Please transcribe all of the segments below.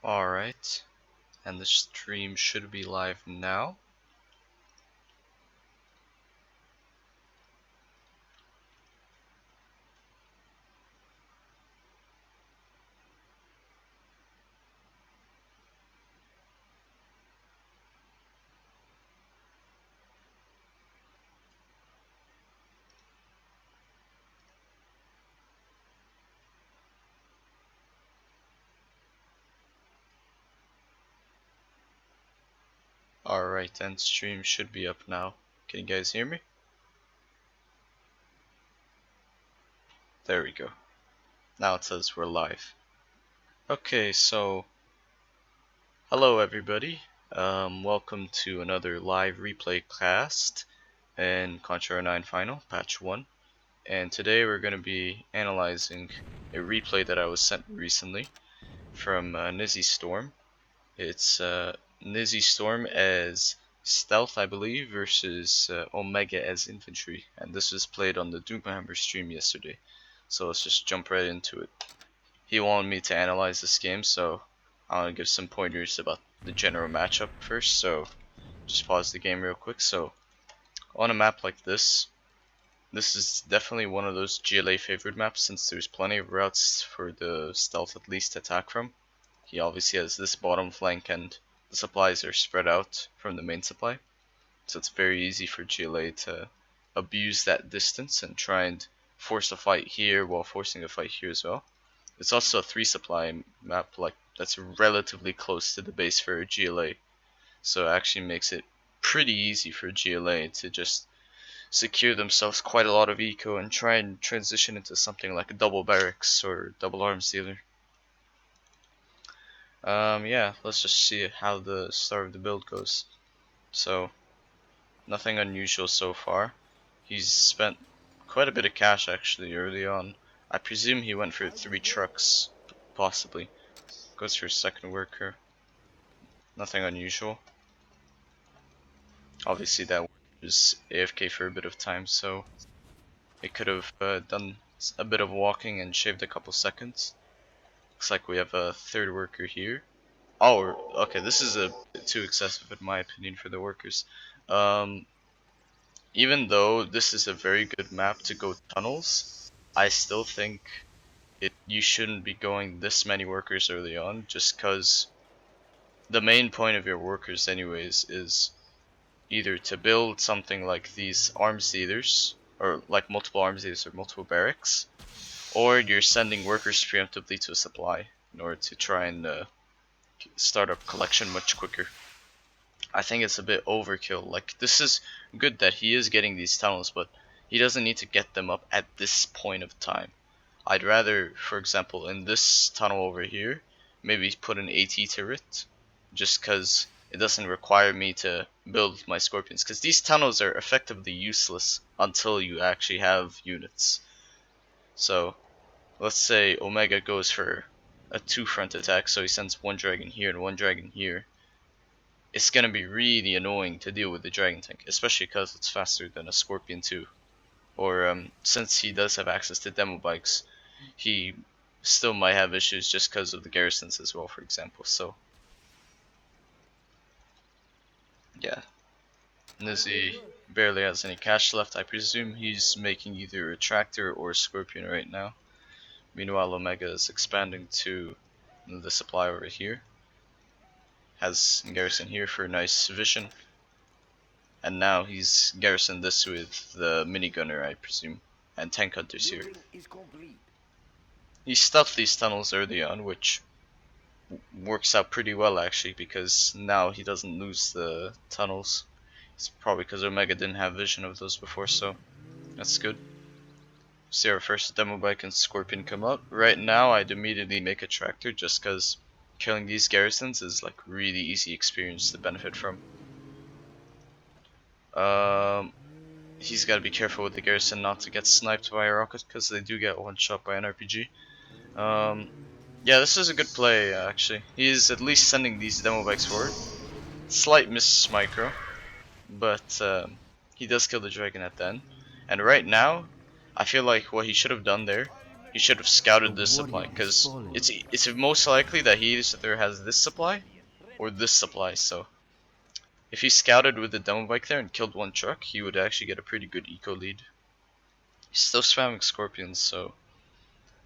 Alright, and the stream should be live now. Alright, and stream should be up now. Can you guys hear me? There we go. Now it says we're live. Okay, so hello everybody. Welcome to another live replay cast in Contra 9 Final, patch 1. And today we're going to be analyzing a replay that I was sent recently from NizzyStorm. It's NizzyStorm as stealth, I believe, versus Omega as infantry, and this was played on the Doomhammer stream yesterday. So let's just jump right into it. He wanted me to analyze this game, so I want to give some pointers about the general matchup first. So just pause the game real quick. So on a map like this is definitely one of those GLA favored maps, since there's plenty of routes for the stealth at least to attack from. He obviously has this bottom flank, and the supplies are spread out from the main supply, so it's very easy for GLA to abuse that distance and try and force a fight here while forcing a fight here as well. It's also a 3 supply map, like that's relatively close to the base for GLA, so it actually makes it pretty easy for GLA to just secure themselves quite a lot of eco and try and transition into something like a double barracks or double arms dealer. Yeah, let's just see how the start of the build goes. So, nothing unusual so far. He's spent quite a bit of cash actually early on. I presume he went for 3 trucks, possibly. Goes for a second worker. Nothing unusual. Obviously that was AFK for a bit of time, so it could have done a bit of walking and shaved a couple seconds. Looks like we have a 3rd worker here. Oh, okay, this is a bit too excessive in my opinion for the workers. Even though this is a very good map to go tunnels, I still think you shouldn't be going this many workers early on, just because the main point of your workers anyways is either to build something like these arms dealers, or like multiple arms dealers or multiple barracks, or you're sending workers preemptively to a supply in order to try and start up collection much quicker. I think it's a bit overkill. Like, this is good that he is getting these tunnels, but he doesn't need to get them up at this point of time. I'd rather, for example, in this tunnel over here, maybe put an AT turret, just because it doesn't require me to build my scorpions, because these tunnels are effectively useless until you actually have units. So let's say Omega goes for a 2-front attack, so he sends 1 dragon here and 1 dragon here. It's gonna be really annoying to deal with the dragon tank, especially because it's faster than a scorpion too. Or since he does have access to demo bikes, he still might have issues just because of the garrisons as well, for example. So yeah, Nizzy barely has any cash left. I presume he's making either a tractor or a scorpion right now. Meanwhile, Omega is expanding to the supply over here. Has garrison here for nice vision. And now he's garrisoned this with the minigunner, I presume. And tank hunters here. He stuffed these tunnels early on, which works out pretty well actually, because now he doesn't lose the tunnels. It's probably because Omega didn't have vision of those before, so that's good. See our first demo bike and scorpion come out. Right now I'd immediately make a tractor, just because killing these garrisons is like really easy experience to benefit from. He's got to be careful with the garrison not to get sniped by a rocket, because they do get one shot by an RPG. Yeah, this is a good play actually. He's at least sending these demo bikes forward. Slight miss micro, but he does kill the dragon at the end. And right now, I feel like what he should have done there, he he should have scouted this supply, because it's most likely that he either has this supply or this supply. So if he scouted with the demo bike there and killed one truck, he would actually get a pretty good eco lead. He's still spamming scorpions, so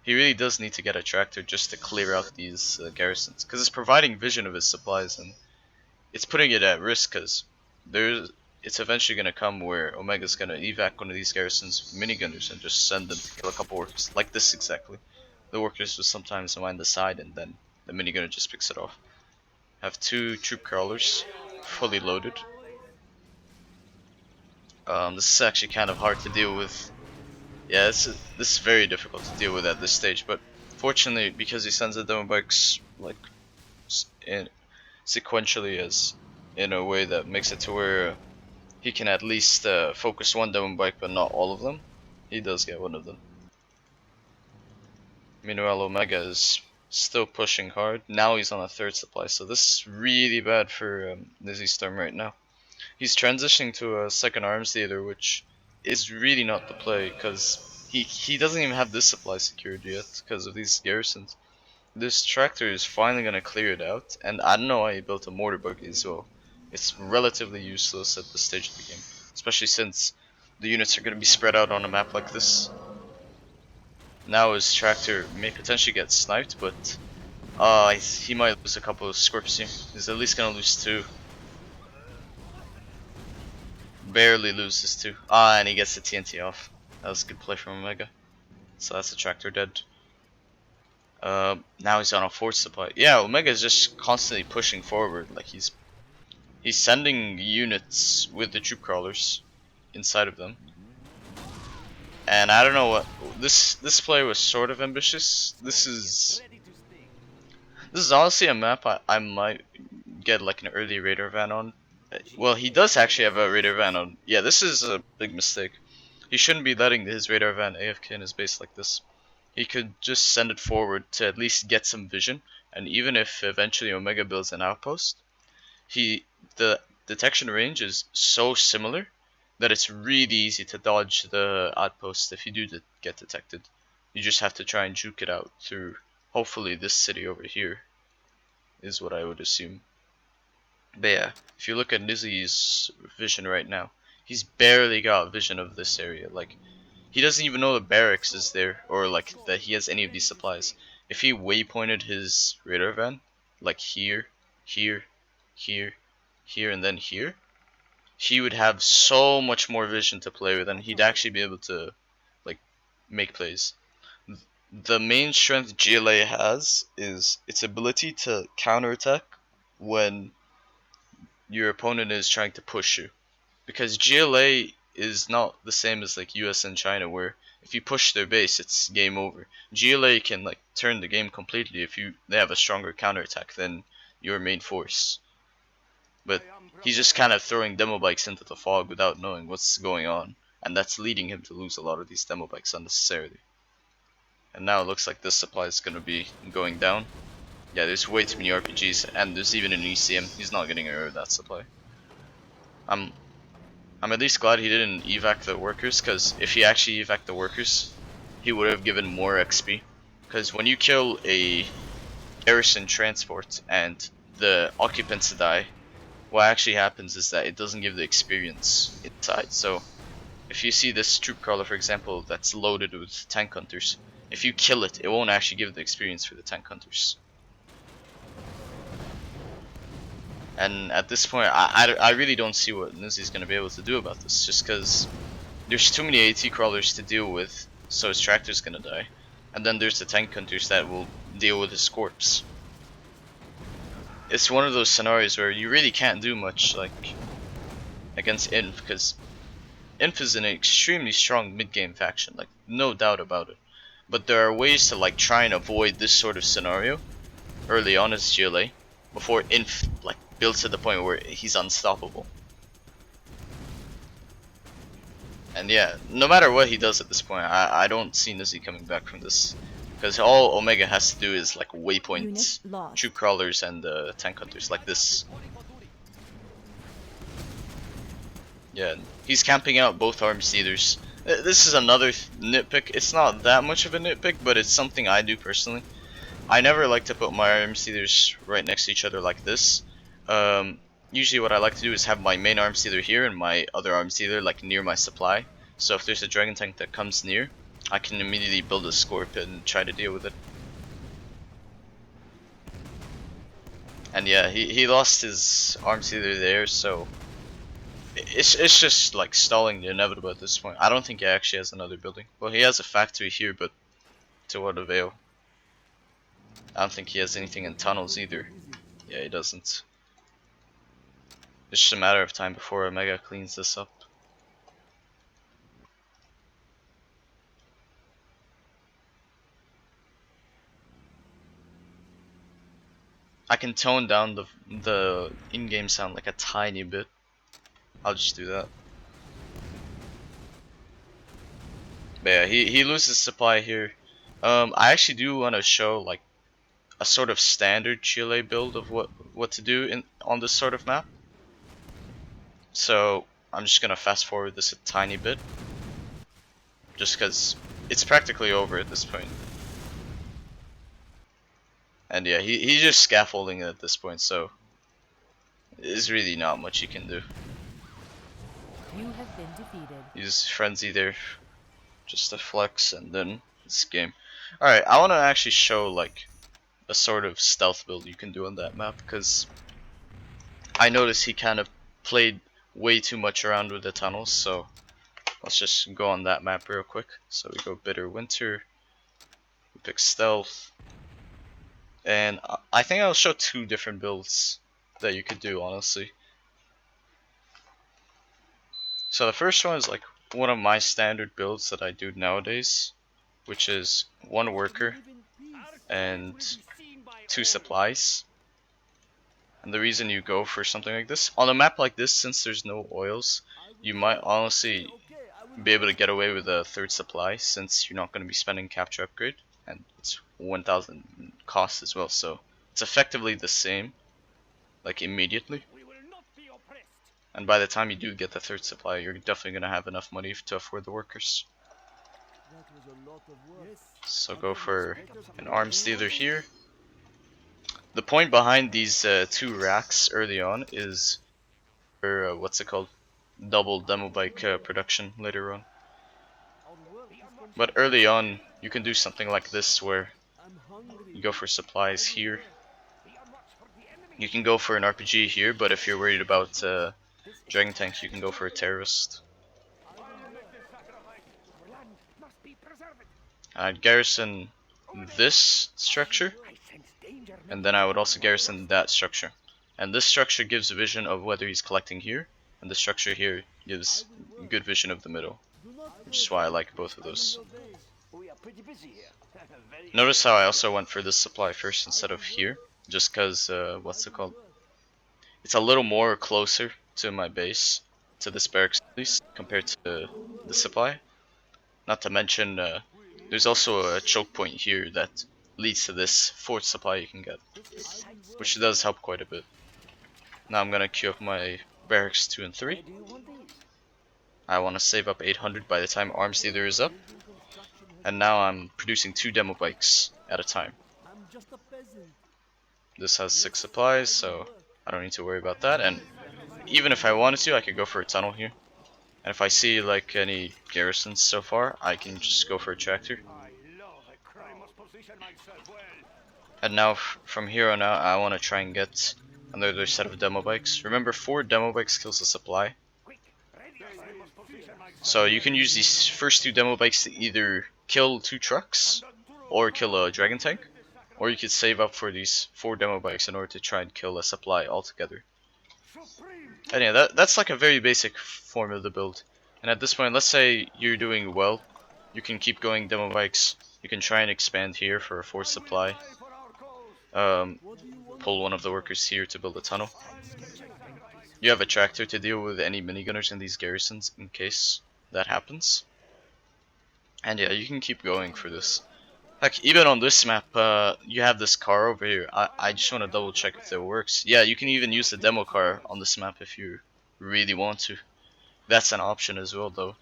he really does need to get a tractor just to clear out these garrisons, because it's providing vision of his supplies, and it's putting it at risk, because it's eventually going to come where Omega's going to evac one of these garrisons with minigunners and just send them to kill a couple workers, like this exactly. The workers will sometimes wind the side, and then the minigunner just picks it off. Have 2 troop crawlers, fully loaded. This is actually kind of hard to deal with. Yeah, this is very difficult to deal with at this stage, but fortunately, because he sends the demo bikes like sequentially, as in a way that makes it to where he can at least focus one demo bike but not all of them, he does get one of them. Meanwhile, Omega is still pushing hard. Now he's on a 3rd supply, so this is really bad for NizzyStorm right now. He's transitioning to a 2nd arms theater, which is really not the play, because he doesn't even have this supply secured yet because of these garrisons. This tractor is finally going to clear it out, and I don't know why he built a mortar buggy as well. It's relatively useless at this stage of the game, especially since the units are going to be spread out on a map like this. Now his tractor may potentially get sniped, but he might lose a couple of scorps here. He's at least going to lose 2. Barely loses 2. And he gets the TNT off. That was a good play from Omega. So that's the tractor dead. Now he's on a 4th supply. Yeah, Omega is just constantly pushing forward. Like he's sending units with the troop crawlers inside of them. And I don't know what this play was sort of ambitious. This is honestly a map I might get like an early radar van on. Well, he does actually have a radar van on. Yeah, this is a big mistake. He shouldn't be letting his radar van AFK in his base like this. He could just send it forward to at least get some vision, and even if eventually Omega builds an outpost, the detection range is so similar that it's really easy to dodge the outpost if you do get detected. You just have to try and juke it out through, hopefully, this city over here, is what I would assume. But yeah, if you look at Nizzy's vision right now, he's barely got vision of this area. Like, he doesn't even know the barracks is there, or like that he has any of these supplies. If he waypointed his radar van, like here, here, here, here, and then here, he would have so much more vision to play with, and he'd actually be able to like make plays. The main strength GLA has is its ability to counterattack when your opponent is trying to push you, because GLA is not the same as like US and China, where if you push their base it's game over. GLA can like turn the game completely if they have a stronger counterattack than your main force. But he's just kind of throwing demo bikes into the fog without knowing what's going on, and that's leading him to lose a lot of these demo bikes unnecessarily. And now it looks like this supply is going to be going down. Yeah, there's way too many RPGs, and there's even an ECM. He's not getting rid of that supply. I'm at least glad he didn't evac the workers, because if he actually evac the workers, he would have given more XP. Because when you kill a garrison transport and the occupants die, what actually happens is that it doesn't give the experience inside. So if you see this troop crawler, for example, that's loaded with tank hunters, if you kill it, it won't actually give the experience for the tank hunters. And at this point, I really don't see what Nizzy's going to be able to do about this, just because there's too many AT crawlers to deal with, so his tractor's going to die. And then there's the tank hunters that will deal with his corpse. It's one of those scenarios where you really can't do much like against Inf, because Inf is an extremely strong mid-game faction, like no doubt about it. But there are ways to like try and avoid this sort of scenario early on as GLA before Inf like builds to the point where he's unstoppable. And yeah, no matter what he does at this point, I don't see Nizzy coming back from this, because all Omega has to do is like waypoint troop crawlers and tank hunters like this. Yeah, he's camping out both arms theaters, This is another nitpick. It's not that much of a nitpick, but it's something I do personally. I never like to put my arm sealers right next to each other like this. Usually what I like to do is have my main arm sealer here and my other arm sealer like near my supply. So if there's a dragon tank that comes near, I can immediately build a scorpion and try to deal with it. And yeah, he lost his arm sealer there, so it's just like stalling the inevitable at this point. I don't think he actually has another building. Well, he has a factory here, but to what avail? I don't think he has anything in tunnels either. Yeah, he doesn't. It's just a matter of time before Omega cleans this up. I can tone down the in-game sound like a tiny bit. I'll just do that. But yeah, he loses supply here. I actually do want to show like a sort of standard Chile build of what to do on this sort of map. So I'm just gonna fast forward this a tiny bit, just because it's practically over at this point. And yeah, he's just scaffolding it at this point, so there's really not much you can do. You have been defeated. Use frenzy there, just to flex, and then it's game. Alright, I want to actually show like a sort of stealth build you can do on that map, because I noticed he kind of played way too much around with the tunnels, so let's just go on that map real quick. So we go Bitter Winter, we pick Stealth, and I think I'll show two different builds that you could do, honestly. So the first one is like one of my standard builds that I do nowadays, which is one worker and two supplies. And the reason you go for something like this, on a map like this, since there's no oils, you might honestly be able to get away with a third supply, since you're not going to be spending capture upgrade, and it's 1000 cost as well, so it's effectively the same, like immediately. And by the time you do get the third supply, you're definitely going to have enough money to afford the workers. So go for an arm stealer here. The point behind these two racks early on is for what's it called, double demo bike production later on. But early on, you can do something like this where you go for supplies here. You can go for an RPG here, but if you're worried about dragon tanks, you can go for a terrorist. I'd garrison this structure, and then I would also garrison that structure. And this structure gives a vision of whether he's collecting here, and the structure here gives good vision of the middle, which is why I like both of those. Notice how I also went for this supply first instead of here, just because, what's it called? It's a little more closer to my base, to this barracks at least, compared to the supply. Not to mention, there's also a choke point here that leads to this fourth supply you can get, which does help quite a bit. Now I'm gonna queue up my barracks 2 and 3. I want to save up 800 by the time arms dealer is up. And now I'm producing 2 demo bikes at a time. This has 6 supplies, so I don't need to worry about that. And even if I wanted to, I could go for a tunnel here. And if I see like any garrisons so far, I can just go for a tractor. And now from here on out, I want to try and get another set of demo bikes. Remember, 4 demo bikes kills the supply. So you can use these first 2 demo bikes to either kill 2 trucks or kill a dragon tank, or you could save up for these 4 demo bikes in order to try and kill a supply altogether. And yeah, that's like a very basic form of the build. And at this point, let's say you're doing well, you can keep going demo bikes. You can try and expand here for a 4th supply. Pull one of the workers here to build a tunnel. You have a tractor to deal with any minigunners in these garrisons in case that happens. And yeah, you can keep going for this. Like, even on this map, you have this car over here. I just want to double check if that works. Yeah, you can even use the demo car on this map if you really want to. That's an option as well, though.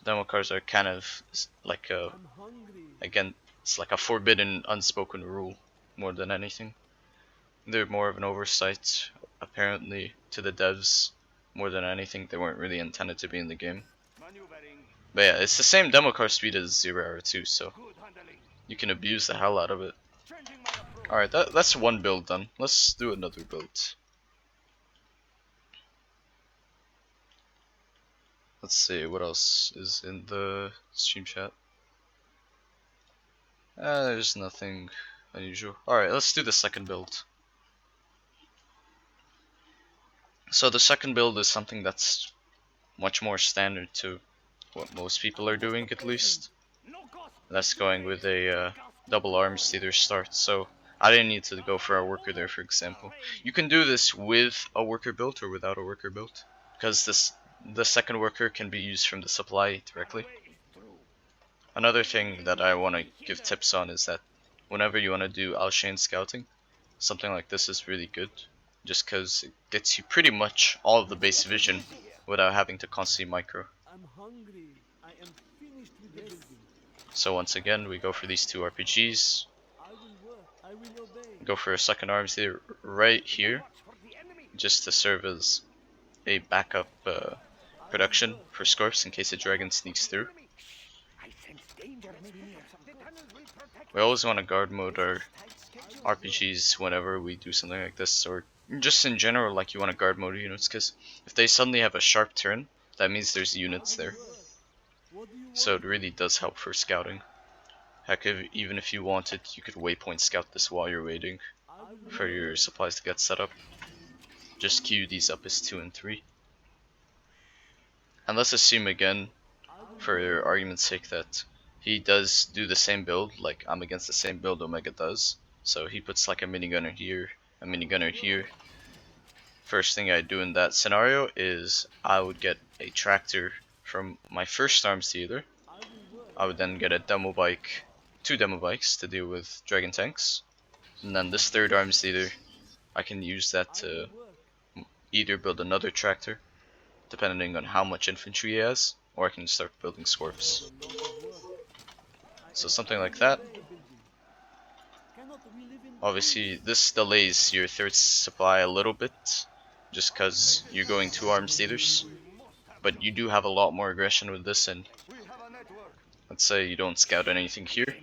demo cars are kind of like a, again, it's like a forbidden, unspoken rule more than anything. They're more of an oversight, apparently, to the devs more than anything. They weren't really intended to be in the game. But yeah, it's the same demo car speed as Zero Hour 2, so you can abuse the hell out of it. Alright, that's one build done. Let's do another build. Let's see, what else is in the stream chat? There's nothing unusual. Alright, let's do the second build. So the second build is something that's much more standard to what most people are doing, at least. That's going with a double arm stealer start, so I didn't need to go for a worker there, for example. You can do this with a worker build or without a worker build, because the second worker can be used from the supply directly. Another thing that I want to give tips on is that whenever you want to do Alshane scouting, something like this is really good, just because it gets you pretty much all of the base vision without having to constantly micro. So once again, we go for these two RPGs, go for a second arms here, right here, just to serve as a backup production for Scorps in case a dragon sneaks through. We always want to guard mode our RPGs whenever we do something like this, or just in general, like you want to guard mode units, because if they suddenly have a sharp turn, that means there's units there. So it really does help for scouting. Heck, even if you wanted, you could waypoint scout this while you're waiting for your supplies to get set up. Just queue these up as 2 and 3. And let's assume again, for argument's sake, that he does do the same build, like I'm against the same build Omega does. So he puts like a minigunner here, a minigunner here. First thing I do in that scenario is I would get a tractor from my first arms dealer. I would then get a demo bike, 2 demo bikes to deal with dragon tanks. And then this third arms dealer, I can use that to either build another tractor, depending on how much infantry he has, or I can start building Scorps. So something like that. Obviously this delays your third supply a little bit, just because you're going 2 arms dealers, but you do have a lot more aggression with this, and let's say you don't scout anything here,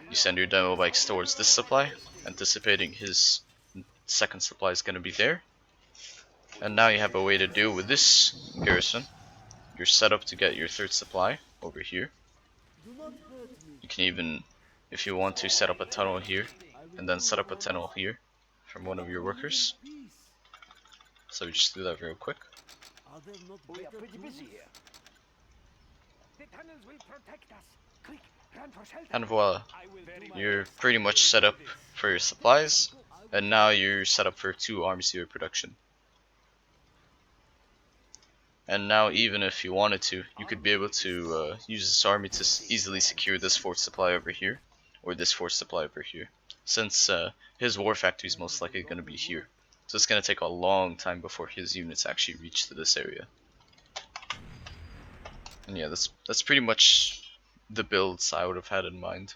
you send your demo bikes towards this supply, anticipating his second supply is going to be there, and now you have a way to deal with this garrison. You're set up to get your third supply over here. You can even, if you want to, set up a tunnel here, and then set up a tunnel here from one of your workers. So we just do that real quick. We are pretty busy here. The tunnels will protect us. Quick, run for shelter. And voila, you're pretty much set up for your supplies, and now you're set up for 2 arms dealer production. And now even if you wanted to, you could be able to use this army to easily secure this 4th supply over here, or this 4th supply over here, since his war factory is most likely going to be here. So it's going to take a long time before his units actually reach to this area. And yeah, that's pretty much the builds I would have had in mind.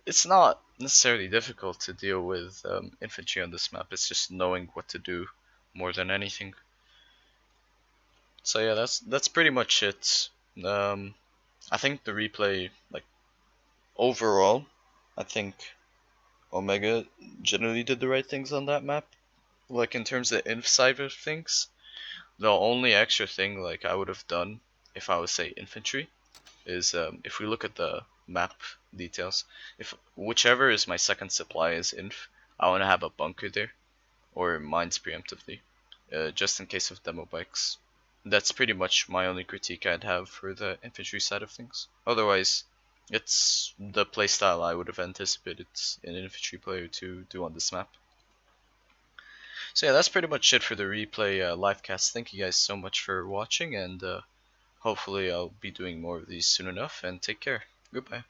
It's not necessarily difficult to deal with infantry on this map, it's just knowing what to do more than anything. So yeah, that's pretty much it. I think the replay, like, overall, I think Omega generally did the right things on that map. Like, in terms of the inf side of things, the only extra thing like I would have done if I was, say, infantry is if we look at the map details, if whichever is my second supply is inf, I want to have a bunker there, or mines preemptively, just in case of demo bikes. That's pretty much my only critique I'd have for the infantry side of things. Otherwise, it's the playstyle I would have anticipated an infantry player to do on this map. So yeah, that's pretty much it for the replay livecast. Thank you guys so much for watching, and hopefully I'll be doing more of these soon enough, and take care. Goodbye.